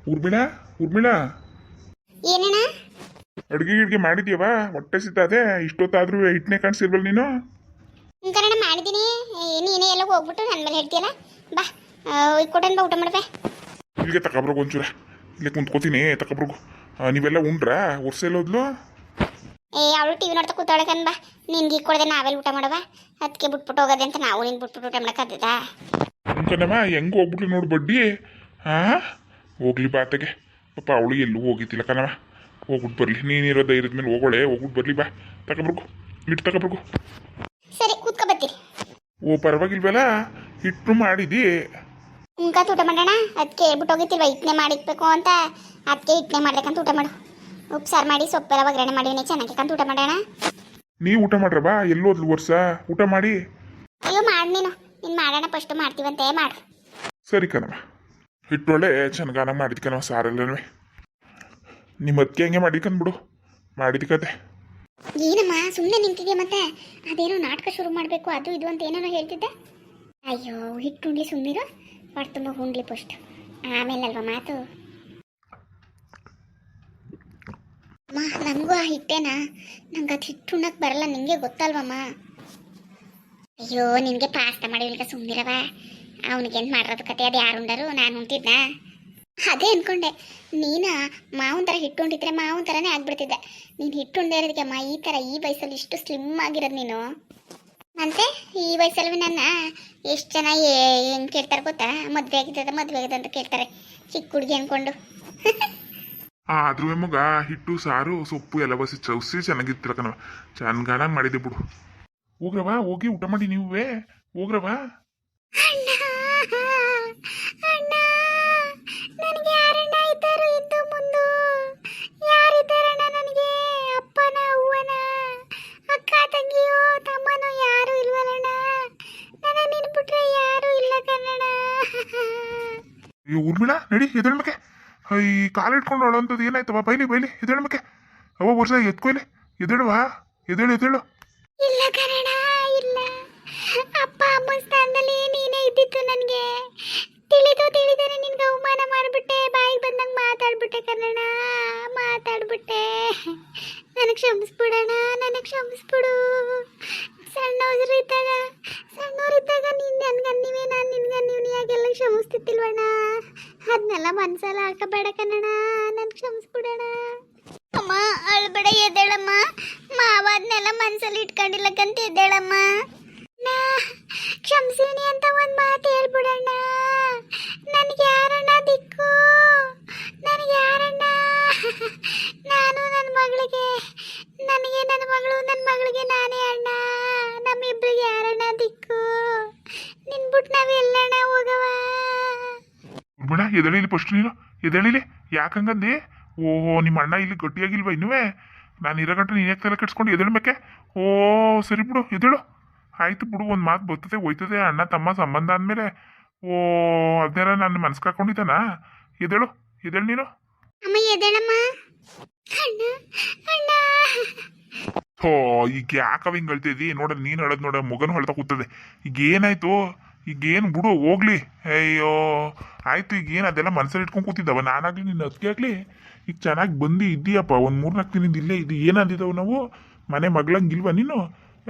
ಊರ್ಮಿಳಾ ಊರ್ಮಿಳಾ, ಏನಣ್ಣ? ಅಡುಗೆ ಗಿಡ್ಗೆ ಮಾಡಿದ್ಯವ? ಹೊಟ್ಟೆ ಸಿಗ್ತದೆ. ಇಷ್ಟೊತ್ತಾದ್ರೂ ಹಿಟ್ಟನೆ ಕಾಣಿಸಿಲ್ವಲ್ಲ ನೀನು? ಕನ್ನಡ ಮಾಡಿದ್ದೀನಿ. ನೀನೇ ಎಲ್ಲ ಹೋಗ್ಬಿಟ್ಟು ನನ್ನ ಮೇಲೆ ಹೇಳ್ತೀಯಲ್ಲ. ಬಾ ಕೊಟ್ಟನ್ ಬಾ, ಊಟ ಮಾಡ್ಬೇ. ಇಲ್ಲಿಗೆ ತಗೊಬ್ರೋಗು ಒಂಚೂರ. ಇಲ್ಲೇ ಕುಂತ್ಕೋತೀನಿ, ತಗೊಬ್ರೋಗು. ನೀವೆಲ್ಲ ಉಂಡ್ರಾ? ವರ್ಷ ಎಲ್ಲೋದ್ಲು? ಅವಳು ಟಿವಿ ನೋಡ್ತಾ ಕೂತಾಳಕನ್ ಬಾ. ನಿನ್ಗೆ ಈಗ ಕೊಡದೆ ನಾವೆಲ್ಲ ಊಟ ಮಾಡವ? ಅದಕ್ಕೆ ಬಿಟ್ಬಿಟ್ಟು ಹೋಗೋದೆ ಅಂತ ನಾವು ನಿನ್ ಬಿಟ್ಬಿಟ್ಟು ಊಟ ಮಾಡಕ್ಕಾಗ್ತದ? ಕಣವ ಹೆಂಗೆ ಹೋಗ್ಬಿಟ್ಲು ನೋಡು ಬಡ್ಡಿ. ಹೋಗ್ಲಿ ಬಾತೆಗೆ. ಪಾಪ ಅವಳು ಎಲ್ಲೂ ಹೋಗಿದ್ದಿಲ್ಲ ಕಣವ. ಹೋಗ್ಬಿಟ್ಟು ಬರಲಿ, ನೀನಿರೋ ಧೈರ್ಯದ ಮೇಲೆ ಹೋಗೋಳೆ. ಹೋಗ್ಬಿಟ್ಟು ಬರಲಿ ಬಾ. ತಗೊಬ್ರೋಗು, ಹಿಟ್ಟು ತಗೊಬ್ರೋಗು. ಸರಿ, ಕೂತ್ಕೊ ಬರ್ತೀರಿ. ಓ ಪರವಾಗಿಲ್ವಲ್ಲ, ಹಿಟ್ಟು ಮಾಡಿದಿ. ಉಂಕಾತ್ ಊಟ ಮಾಡೋಣ. ಅದಕ್ಕೆ ಹೇಳ್ಬಿಟ್ಟು ಹೋಗಿತ್ತಿಲ್ವ ಇಟ್ನೆ ಮಾಡಿಕ್ಬೇಕು ಅಂತ. ಅದಕ್ಕೆ ಇಟ್ನೆ ಮಾಡ್ಬೇಕಂತ ಊಟ ಮಾಡು. ಉಪ್ಸಾರು ಮಾಡಿ ಸೊಪ್ಪೆಲ್ಲ ಒಗ್ಗರಣೆ ಮಾಡಿವನೇ ಚೆನ್ನಾಗಿಕ್ಕಂತ ಊಟ ಮಾಡೋಣ. ನೀವು ಊಟ ಮಾಡ್ರ ಬಾ. ಎಲ್ಲೋದ್ಲು ವರ್ಷ ಊಟ ಮಾಡಿ? ಅಯ್ಯೋ ಮಾಡಿ ನೀನು ಮಾಡೋಣ. ಫಸ್ಟ್ ಮಾಡ್ತೀವಂತೆ ಮಾಡು. ಸರಿ ಕಣವ. ಹಿಟ್ಟೊಳ್ಳೆ ಚೆನ್ನಾಗಾನ ಮಾಡಿದ್ ಕಣವ, ಸಾರೆಲ್ಲನೂ. ನಿಮ್ಮ ಅದಕ್ಕೆ ಹೆಂಗೆ ಮಾಡಿಕಂದ್ಬಿಡು, ಮಾಡಿದ ಕತೆ. ಏನಮ್ಮ ಸುಮ್ಮನೆ ನಿಂತಿದ್ಯಾ? ಮತ್ತೆ ಅದೇನೋ ನಾಟಕ ಶುರು ಮಾಡಬೇಕು ಅದು ಇದು ಅಂತ ಏನೇನೋ ಹೇಳ್ತಿದ್ದೆ. ಅಯ್ಯೋ ಹಿಟ್ಟು ಉಂಡ್ಲಿ, ಸುಮ್ಮನಿರು. ಹೊಟ್ಟೆ ತುಂಬ ಉಂಡ್ಲಿ ಫಸ್ಟ್, ಆಮೇಲೆ ಅಲ್ವಾ ಮಾತು. ಅಮ್ಮ ನನಗೂ ಆ ಹಿಟ್ಟೇನಾ? ನಂಗೆ ಅದು ಹಿಟ್ಟು ಉಣ್ಣಕ್ಕೆ ಬರಲ್ಲ, ನಿಮಗೆ ಗೊತ್ತಲ್ವಮ್ಮ. ಅಯ್ಯೋ ನಿನಗೆ ಪಾಸ್ತಾ ಮಾಡಿಲ್ಕ ಸುಮ್ಮನಿರವ. ಅವನಿಗೇನು ಮಾಡಿರೋದು ಕತೆ? ಅದು ಯಾರು ಉಂಡರು? ನಾನು ಉಂಟಿದ್ನ? ಅದೇ ಅನ್ಕೊಂಡೆ. ನೀನು ಮಾವನ ಥರ ಹಿಟ್ಟು ಉಂಡಿದ್ರೆ ಮಾವನ ಥರನೇ ಆಗ್ಬಿಡ್ತಿದ್ದೆ. ನೀನು ಹಿಟ್ಟು ಉಂಡೆ ಇರೋದಕ್ಕೆ ಅಮ್ಮ ಈ ಥರ ಈ ವಯಸ್ಸಲ್ಲಿ ಇಷ್ಟು ಸ್ಲಿಮ್ ಆಗಿರೋದು ನೀನು. ಮತ್ತೆ ಈ ವಯಸ್ಸಲ್ಲಿ ನನ್ನ ಎಷ್ಟು ಜನ ಹೆಂಗೆ ಕೇಳ್ತಾರೆ ಗೊತ್ತಾ? ಮದುವೆ ಆಗಿದೆ ಅಂತ ಕೇಳ್ತಾರೆ, ಚಿಕ್ಕ ಹುಡುಗಿ ಅಂದ್ಕೊಂಡು. ಆದ್ರೂ ಮಗ ಹಿಟ್ಟು ಸಾರು ಸೊಪ್ಪು ಎಲ್ಲ ಬಸಿ ಚೌಸಿ ಚೆನ್ನಾಗಿತ್ತಿಲ್ಲ ಕಣವ. ಚೆನ್ನಾಗಾನ ಮಾಡಿದೆ ಬಿಡು. ಹೋಗ್ರವ, ಹೋಗಿ ಊಟ ಮಾಡಿ ನೀವೇ ಹೋಗ್ರವ. ನನಗೆ ಯಾರಣ್ಣ ಇದ್ದರು ಇದ್ದು ಮುಂದು? ಯಾರಿದ್ದಾರಣ್ಣ ನನಗೆ? ಅಪ್ಪನ ಅವ್ವನ ಅಕ್ಕ ತಂಗಿಯೋ ತಮ್ಮನೋ ಯಾರು ಇಲ್ವಲ್ಲಣ್ಣ. ನನ್ನ ನಿನ್ಬಿಟ್ರೆ ಯಾರು ಇಲ್ಲ ಕನ್ನಡ. ಈ ಊರ್ಮಿಳಾ ನಡಿ, ಎದ್ದೇಳ್ಮಕ್ಕೆ. ಈ ಕಾಲು ಇಟ್ಕೊಂಡು ಅಳೋಂಥದ್ದು ಏನಾಯ್ತವ? ಬೈಲಿ ಬೈಲಿ, ಎದ್ದೇಳ್ಮಕ್ಕೆ. ಅವ ವರ್ಷ ಎತ್ಕೊಯ್ಲಿ, ಎದ್ದೇಳುವ, ಎದ್ದೇಳು. ಇಲ್ಲ ಕನ್ನಡ ಇಲ್ಲ. ಅಪ್ಪ ಅಮ್ಮನ ಸ್ಥಾನದಲ್ಲಿ ನೀನೇ ಇದ್ದಿತ್ತು. ನನಗೆ ತಿಳಿದರೆ ನಿನ್ಗೆ ಅವಮಾನ ಮಾಡಿಬಿಟ್ಟೆ. ಬಾಯಿಗೆ ಬಂದಂಗೆ ಮಾತಾಡ್ಬಿಟ್ಟೆ ಕನ್ನಡ, ಮಾತಾಡ್ಬಿಟ್ಟೆ. ನನಗೆ ಕ್ಷಮಿಸ್ಬಿಡೋಣ, ನನಗೆ ಕ್ಷಮಿಸ್ಬಿಡು. ಸಣ್ಣವರಿದ್ದಾಗ ನೀನು ನನ್ಗನ್ನಿವೆ, ನಾನು ನಿನ್ಗನ್ನಿವ್ನಿ ಆಗೆಲ್ಲ ಕ್ಷಮಿಸ್ತಿತ್ತಿಲ್ವಣ್ಣ. ಅದನ್ನೆಲ್ಲ ಮನ್ಸಲ್ಲ ಹಾಕಬೇಡ ಕನ್ನಡ, ನನ್ಗೆ ಕ್ಷಮಿಸ್ಬಿಡೋಣ. ಅಮ್ಮ ಅಳ್ಬೇಡ, ಎದ್ದೇಳಮ್ಮ. ಮಾವ ಅದನ್ನೆಲ್ಲ ಮನ್ಸಲ್ಲಿ ಇಟ್ಕೊಂಡಿಲ್ಲಕ್ಕಂತ ಎದ್ದೇಳಮ್ಮ. ನಾ ಕ್ಷಮಿಸೀನಿ ಅಂತ ಒಂದು ಮಾತು ಹೇಳ್ಬಿಡಣ್ಣ. ನನಗೆ ಯಾರಣ್ಣ ದಿಕ್ಕು? ನನಗೆ ಯಾರಣ್ಣ? ನಾನು ನನ್ನ ಮಗಳಿಗೆ, ನನಗೆ ನನ್ನ ಮಗಳಿಗೆ ನಾನೇ ಅಣ್ಣ. ನಮ್ಮಿಬ್ಬರಿಗೆ ಯಾರಣ್ಣ ದಿಕ್ಕು? ನಿನ್ಬಿಟ್ಟು ನಾವೆಲ್ಲಣ್ಣ ಹೋಗವ? ಊರ್ಮಿಳಾ ಎದ್ದೇಳಿಲಿ ಫಸ್ಟ್ ನೀನು, ಎದ್ದೇಳಿಲಿ. ಯಾಕಂಗಂದೆ? ಓಹೋ, ನಿಮ್ಮ ಅಣ್ಣ ಇಲ್ಲಿ ಗಟ್ಟಿಯಾಗಿಲ್ವ ಇನ್ನುವೇ? ನಾನು ಇರೋ ಗಂಟೆ ನೀನು ಯಾಕೆ ತಲೆ ಕೆಡ್ಸ್ಕೊಂಡು ಎದ್ದೇಳ್ಬೇಕೆ? ಓ ಸರಿ ಬಿಡು, ಎದ್ದೇಳು. ಆಯ್ತು ಬಿಡು, ಒಂದು ಮಾತು ಬರ್ತದೆ ಹೋಯ್ತದೆ. ಅಣ್ಣ ತಮ್ಮ ಸಂಬಂಧ ಅಂದಮೇಲೆ ಓ ಅದನ್ನೆಲ್ಲ ನಾನು ಮನ್ಸು ಕಾಕೊಂಡಿದ್ದಾನ? ಎದ್ದೇಳು ನೀನು. ಅಮ್ಮ ಎದ್ದೇಳಮ್ಮ. ಅಣ್ಣ ಅಣ್ಣ. ಹೋ ಈಗ ಯಾಕವ ಹಿಂಗೆ ಹೇಳ್ತಿದ್ದಿ? ನೋಡ ನೀನು ಹೇಳೋದು ನೋಡ, ಮಗನು ಹೇಳ್ತಾ ಕೂತದೆ. ಈಗ ಏನಾಯ್ತು? ಈಗೇನು ಬಿಡು ಹೋಗ್ಲಿ. ಅಯ್ಯೋ ಆಯ್ತು, ಈಗೇನು ಅದೆಲ್ಲ ಮನಸ್ಸಲ್ಲಿ ಇಟ್ಕೊಂಡು ಕೂತಿದ್ದವ. ನಾನಾಗ್ಲಿ ನಿನ್ನ ಅದಕ್ಕೆ ಆಗಲಿ ಈಗ ಚೆನ್ನಾಗಿ ಬಂದು ಇದ್ದೀಯಪ್ಪ. ಒಂದು 3-4 ದಿನದಿಂದ ಇಲ್ಲೇ ಇದು ಏನಂದಿದ್ದವು ನಾವು? ಮನೆ ಮಗಳಂಗಿಲ್ವ ನೀನು?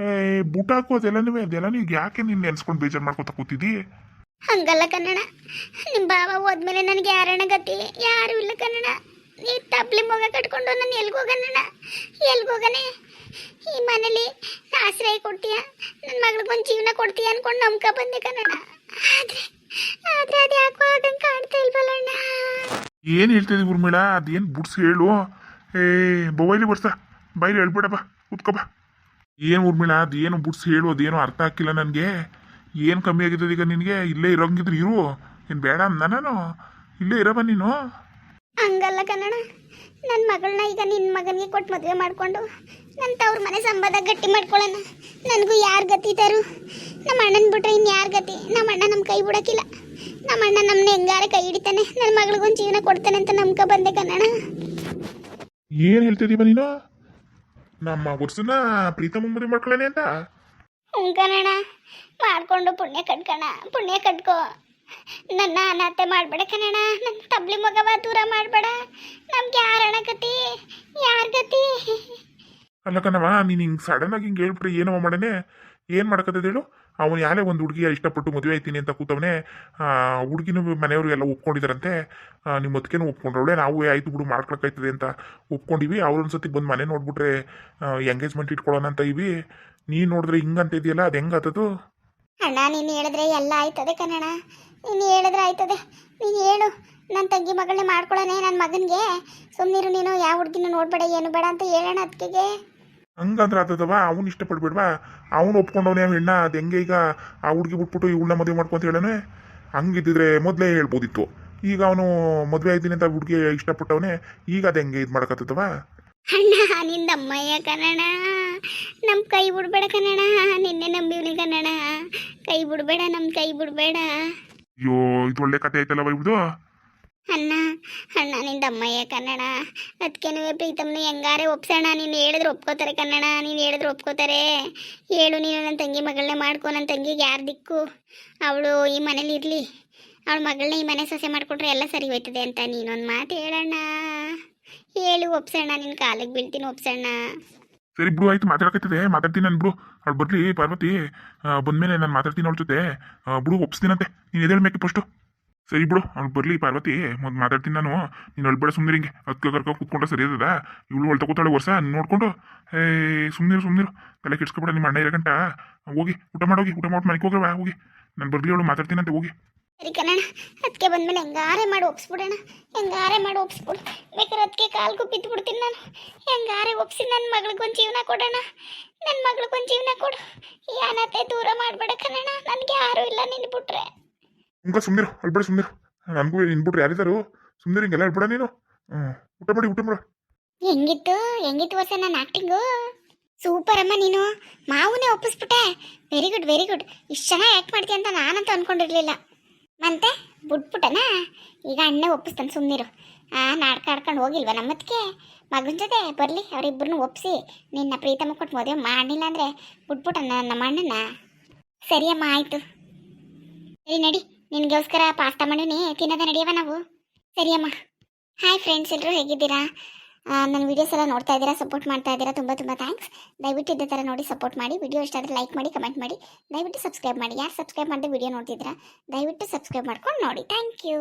ಬೂಟ ಹಾಕು ಅದೆಲ್ಲನೂ ಈಗ ಯಾಕೆ ನೀನು ನೆನ್ಸ್ಕೊಂಡು ಬೇಜಾರು ಮಾಡ್ಕೊತಾ ಕೂತಿದ್ದಿ? ಹಂಗಲ್ಲ ಕನ್ನಡ. ನಿಮ್ಮ ಬಾವ ಹೋದ್ಮೇಲೆ ನನಗೆ ಯಾರಣ್ಣ ಗತಿ? ಯಾರು ಇಲ್ಲ ಕನ್ನಡ. ನೀ ತಪ್ಲಿ ಮೊಗ ಕಟ್ಕೊಂಡು ನಾನು ಎಲ್ಗೋಗನೆ? ಈ ಮನೇಲಿ ಆಶ್ರಯ ಕೊಡ್ತೀಯ, ನನ್ನ ಮಗಳಿಗೊಂದು ಜೀವನ ಕೊಡ್ತೀಯ ಅನ್ಕೊಂಡು ನಂಬ್ಕ ಬಂದೆ ಕನ್ನಡ. ಆದ್ರೆ ಅದು ಯಾಕೋ ಆಗಂಗೆ ಕಾಣ್ತಾ ಇಲ್ವಲ್ಲಣ್ಣ. ಏನು ಹೇಳ್ತಿದ್ದಿ ಊರ್ಮಿಳಾ? ಅದೇನು ಬುಡ್ಸ್ ಹೇಳು. ಬೊವೈಲಿ ಬರ್ಸ ಬೈಲಿ ಹೇಳ್ಬೇಡಪ್ಪ, ಕೂತ್ಕೊಬ. ಏನು ಊರ್ಮಿಳಾ ಅದೇನು ಬುಡ್ಸ್ ಹೇಳು? ಅದೇನು ಅರ್ಥ ಆಗ್ತಿಲ್ಲ ನನಗೆ. ಏನು ಕಮ್ಮಿ ಆಗಿದ್ದದ ಈಗ ನಿನಗೆ? ಇಲ್ಲೇ ಇರೋಂಗಿದ್ರು ಇರು, ಏನು ಬೇಡ ಅಂದ ನಾನು? ಇಲ್ಲೇ ಇರವ ನೀನು? ಹಂಗಲ್ಲ ಕನ್ನಡ. ನನ್ನ ಮಗಳನ್ನ ಈಗ ನಿನ್ನ ಮಗನಿಗೆ ಕೊಟ್ಟು ಮದುವೆ ಮಾಡಿಕೊಂಡು ನನ್ನ ತವ್ರ ಮನೆ ಸಂಬಂಧ ಗಟ್ಟಿ ಮಾಡ್ಕೊಳ್ಳೋಣ. ನನಗೂ ಯಾರು ಗತಿ ತರು? ನಮ್ಮ ಅಣ್ಣನ ಬಿಟ್ರೆ ಇನ್ನು ಯಾರು ಗತಿ? ನಮ್ಮ ಅಣ್ಣ ನಮ್ಮ ಕೈ ಬಿಡೋಕ್ಕಿಲ್ಲ. ನಮ್ಮ ಅಣ್ಣ ನಮ್ಮನ್ನ ಹೆಂಗಾರೆ ಕೈ ಹಿಡಿತಾನೆ, ನನ್ನ ಮಗಳಿಗೊಂದು ಜೀವನ ಕೊಡ್ತಾನೆ ಅಂತ ನಂಬ್ಕ ಬಂದೆ ಕನ್ನಡ. ಏನು ಹೇಳ್ತಿದ್ದೀವ ನೀನು? ನಮ್ಮ ವರ್ಷನ ಪ್ರೀತಮ ಮದುವೆ ಮಾಡ್ಕೊಳ್ಳೇನೆ ಅಂತ? ಹ್ಞೂ ಕನ್ನಡ. ಮಾಡ್ಕೊಂಡು ಪುಣ್ಯ ಕಟ್ಕೋ. ನನ್ನ ಅನಾಥೆ ಮಾಡಬೇಡ ಕಣಣ್ಣ, ನನ್ನ ತಬ್ಲಿ ಮಗವ ದೂರ ಮಾಡಬೇಡ. ನಮ್ಗೆ ಯಾರಣ ಗತಿ, ಯಾರ ಗತಿ? ಅಲ್ಲ ಕಣವ, ನೀನು ಹಿಂಗೆ ಸಡನ್ ಆಗಿ ಹಿಂಗೆ ಹೇಳ್ಬಿಟ್ರೆ ಏನವ ಮಾಡನೆ? ಏನು ಮಾಡಕತ್ತದ ಹೇಳು? ಅವನು ಯಾರೇ ಒಂದು ಹುಡುಗಿಯ ಇಷ್ಟಪಟ್ಟು ಮದುವೆ ಆಯ್ತೀನಿ ಅಂತ ಕೂತವನೇ. ಹುಡುಗಿನ ಮನೆಯವರು ಎಲ್ಲ ಒಪ್ಕೊಂಡಿದ್ದಾರಂತೆ. ನಿಮ್ಮ ಅದಕ್ಕೇನು ಒಪ್ಕೊಂಡ್ರವಳೆ, ನಾವು ಆಯ್ತು ಬಿಡು ಮಾಡ್ಕೊಳಕ್ಕಾಯ್ತದೆ ಅಂತ ಒಪ್ಕೊಂಡಿವಿ. ಅವ್ರೊಂದ್ಸತಿ ಬಂದು ಮನೆ ನೋಡ್ಬಿಟ್ರೆ ಎಂಗೇಜ್ಮೆಂಟ್ ಇಟ್ಕೊಳ್ಳೋಣ ಅಂತ ಇವಿ. ನೀನು ನೋಡಿದ್ರೆ ಹಿಂಗಂತ ಇದೆಯಲ್ಲ, ಅದು ಹೆಂಗಾತದು? ಅಣ್ಣ ನೀನು ಹೇಳಿದ್ರೆ ಎಲ್ಲ ಆಯ್ತದೆ ಕಣಣ್ಣ, ನೀನು ಹೇಳಿದ್ರೆ ಆಯ್ತದೆ. ನೀನು ಹೇಳು, ನನ್ನ ತಂಗಿ ಮಗಳನ್ನೇ ಮಾಡ್ಕೊಳ್ಳೋಣ ನನ್ನ ಮಗನಿಗೆ. ಸುಮ್ಮನಿರು ನೀನು, ಯಾವ ಹುಡುಗಿನ ನೋಡಬೇಡ ಏನು ಬೇಡ ಅಂತ ಹೇಳೋಣ ಅದಕ್ಕೆ. ಹಂಗಂದ್ರೆ ಆತದವ, ಅವ್ನು ಇಷ್ಟಪಡ್ಬೇಡ್ವಾ? ಅವ್ನು ಒಪ್ಕೊಂಡವನೇ ಹೆಣ್ಣ, ಅದು ಹೆಂಗೆ ಈಗ ಆ ಹುಡುಗಿ ಬಿಟ್ಬಿಟ್ಟು ಇವಳನ್ನ ಮದುವೆ ಮಾಡ್ಕೊಂತ ಹೇಳೋಣ? ಹಂಗಿದ್ದಿದ್ರೆ ಮೊದಲೇ ಹೇಳ್ಬೋದಿತ್ತು. ಈಗ ಅವನು ಮದುವೆ ಆಯ್ತೀನಿ ಅಂತ ಹುಡುಗಿ ಇಷ್ಟಪಟ್ಟವನೇ, ಈಗ ಅದು ಹೆಂಗೆ ಇದು ಮಾಡಕತ್ತದವ? ಅಣ್ಣ ನಿಂದ ಅಮ್ಮಯ್ಯ ಕನ್ನಡ, ನಮ್ಮ ಕೈ ಬಿಡ್ಬೇಡ ಕನ್ನಡ, ನಿನ್ನೆ ನಂಬಿವ್ನಿ ಕನ್ನಡ, ಕೈ ಬಿಡ್ಬೇಡ, ನಮ್ಮ ಕೈ ಬಿಡ್ಬೇಡ. ಅಯ್ಯೋ, ಇದು ಒಳ್ಳೆ ಕತೆ ಆಯ್ತಲ್ಲವ ಇವ್ದು. ಅಣ್ಣ ಅಣ್ಣ ನಿಂದ ಅಮ್ಮಯ್ಯ ಕನ್ನಡ, ಅದಕ್ಕೇನು ಪ್ರೀತಮ್ನ ಹೆಂಗಾರೆ ಒಪ್ಸೋಣ. ನೀನು ಹೇಳಿದ್ರೆ ಒಪ್ಕೋತಾರೆ ಕನ್ನಡ, ನೀನು ಹೇಳಿದ್ರೆ ಒಪ್ಕೋತಾರೆ. ಹೇಳು, ನೀನು ನನ್ನ ತಂಗಿ ಮಗಳನ್ನೇ ಮಾಡ್ಕೊ. ನನ್ನ ತಂಗಿಗೆ ಯಾರು ದಿಕ್ಕು? ಅವಳು ಈ ಮನೇಲಿ ಇರಲಿ, ಅವಳ ಮಗಳನ್ನ ಈ ಮನೆ ಸೊಸೆ ಮಾಡಿಕೊಟ್ರೆ ಎಲ್ಲ ಸರಿ ಹೋಯ್ತದೆ ಅಂತ ನೀನೊಂದು ಮಾತು ಹೇಳಣ್ಣ. ಹೇಳು, ಒಪ್ಸೋಣ, ನಿನ್ನ ಕಾಲಿಗೆ ಬೀಳ್ತೀನಿ, ಒಪ್ಸೋಣ. ಸರಿ ಬಿಡು, ಆಯ್ತು, ಮಾತಾಡಕತ್ತದೆ, ಮಾತಾಡ್ತೀನಿ ನಾನು ಬಿಡು. ಅವ್ಳು ಬರ್ಲಿ ಪಾರ್ವತಿ, ಬಂದ್ಮೇಲೆ ನಾನು ಮಾತಾಡ್ತೀನಿ ಅವಳ ಜೊತೆ. ಬಿಡು, ಒಪ್ಸ್ತೀನಂತೆ. ನೀನು ಎದೇಳು ಮೇಕೆ ಫಸ್ಟು. ಸರಿ ಬಿಡು, ಅವ್ಳು ಬರ್ಲಿ ಪಾರ್ವತಿ, ಮೊದಲು ಮಾತಾಡ್ತೀನಿ ನಾನು. ನೀನು ಅಳ್ಬೇಡ, ಸುಮ್ಮನೆ ಹಿಂಗೆ ಅದಕ್ಕೆ ಕರ್ಕೊಂಡು ಕೂತ್ಕೊಂಡ್ರೆ ಸರಿ ಅದ. ಇವಳು ಒಳ್ಳೆ ತಗೋತಾಳೆ ವರ್ಷ ನೋಡ್ಕೊಂಡು. ಸುಮ್ಮನಿರು ತಲೆ ಕೆಡ್ಸ್ಕೊಬೇಡ. ನಿಮ್ಮ ಅಣ್ಣ 2 ಗಂಟೆ ಹೋಗಿ ಊಟ ಮಾಡೋಗಿ, ಊಟ ಮಾಡಿ ಮನೆಗೆ ಹೋಗ್ರವ ಹೋಗಿ. ನಾನು ಬರ್ಲಿ, ಅವಳು ಮಾತಾಡ್ತೀನಂತೆ, ಹೋಗಿ. ಸರಿ ಕನ್ನಡ, ಅದಕ್ಕೆ ಬಂದ್ಮೇಲೆ ಹೆಂಗಾರೆ ಮಾಡಿ ಒಪ್ಸ್ಬಿಡೋಣ, ಹೆಂಗಾರೆ ಮಾಡಿ ಒಪ್ಸ್ಬಿಡು. ಬೇಕಾದ್ರೆ ಅದಕ್ಕೆ ಕಾಲ್ಗೂ ಬಿದ್ದು ಬಿಡ್ತೀನಿ ನಾನು. ಹೆಂಗಾರೆ ಒಪ್ಸಿ ನನ್ನ ಮಗಳಿಗೊಂದು ಜೀವನ ಕೊಡೋಣ, ನನ್ನ ಮಗಳಿಗೊಂದು ಜೀವನ ಕೊಡು. ಯಾನತ್ತೆ ದೂರ ಮಾಡಬೇಡ ಕನ್ನಡ, ನನಗೆ ಯಾರೂ ಇಲ್ಲ ನಿನ್ನ ಬಿಟ್ರೆ. ಹಂಗ ಸುಮ್ಮನಿರು, ಅಳ್ಬೇಡ, ಸುಮ್ಮನಿರು. ನನಗೂ ನಿನ್ಬಿಟ್ರೆ ಯಾರಿದ್ದಾರು? ಸುಮ್ಮನಿರು, ಹಿಂಗೆಲ್ಲ ಹೇಳ್ಬೇಡ ನೀನು. ಊಟ ಮಾಡು. ಹೆಂಗಿತ್ತು ವರ್ಷ ನನ್ನ ಆ್ಯಕ್ಟಿಂಗು? ಸೂಪರ್ ಅಮ್ಮ, ನೀನು ಮಾವನೇ ಒಪ್ಪಿಸ್ಬಿಟ್ಟೆ. Very good very good. ಇಷ್ಟು ಚೆನ್ನಾಗಿ ಆ್ಯಕ್ಟ್ ಮಾಡ್ತೀಯ ಅಂತ ನಾನಂತೂ ಅಂದ್ಕೊಂಡಿರಲಿಲ್ಲ. ಮತ್ತೆ ಬಿಟ್ಬಿಟ್ಟನ? ಈಗ ಅಣ್ಣೆ ಒಪ್ಪಿಸ್ತಾನೆ, ಸುಮ್ಮನಿರು. ನಾಟಕ ಆಡ್ಕೊಂಡು ಹೋಗಿಲ್ವ ನಮ್ಮದಕ್ಕೆ? ಮಗನ ಜೊತೆ ಬರಲಿ, ಅವರಿಬ್ಬರನ್ನು ಒಪ್ಪಿಸಿ ನಿನ್ನ ಪ್ರೀತಮ ಕೊಟ್ಟು ಮದುವೆ ಮಾಡಲಿಲ್ಲ ಅಂದರೆ ಬಿಟ್ಬಿಟ್ಟ ನಮ್ಮ ಅಣ್ಣನ. ಸರಿಯಮ್ಮ, ಆಯಿತು. ಸರಿ ನಡಿ, ನಿನಗೋಸ್ಕರ ಪಾಸ್ತಾ ಮಾಡೀನಿ, ತಿನ್ನೋದ ನಡಿಯವ ನಾವು. ಸರಿಯಮ್ಮ. ಹಾಯ್ ಫ್ರೆಂಡ್ಸ್, ಎಲ್ಲರೂ ಹೇಗಿದ್ದೀರಾ? ನನ್ನ ವೀಡಿಯೋಸ್ ಎಲ್ಲ ನೋಡ್ತಾ ಇದ್ದೀರಾ, ಸಪೋರ್ಟ್ ಮಾಡ್ತಾ ಇದ್ದೀರಾ, ತುಂಬ ತುಂಬ ಥ್ಯಾಂಕ್ಸ್. ದಯವಿಟ್ಟು ಇದೇ ಥರ ನೋಡಿ ಸಪೋರ್ಟ್ ಮಾಡಿ. ವಿಡಿಯೋ ಇಷ್ಟ ಆದರೆ ಲೈಕ್ ಮಾಡಿ, ಕಮೆಂಟ್ ಮಾಡಿ, ದಯವಿಟ್ಟು ಸಬ್ಸ್ಕ್ರೈಬ್ ಮಾಡಿ. ಯಾರು ಸಬ್ಸ್ಕ್ರೈಬ್ ಮಾಡದೆ ವಿಡಿಯೋ ನೋಡ್ತಿದ್ದೀರಾ, ದಯವಿಟ್ಟು ಸಬ್ಸ್ಕ್ರೈಬ್ ಮಾಡ್ಕೊಂಡು ನೋಡಿ. Thank you.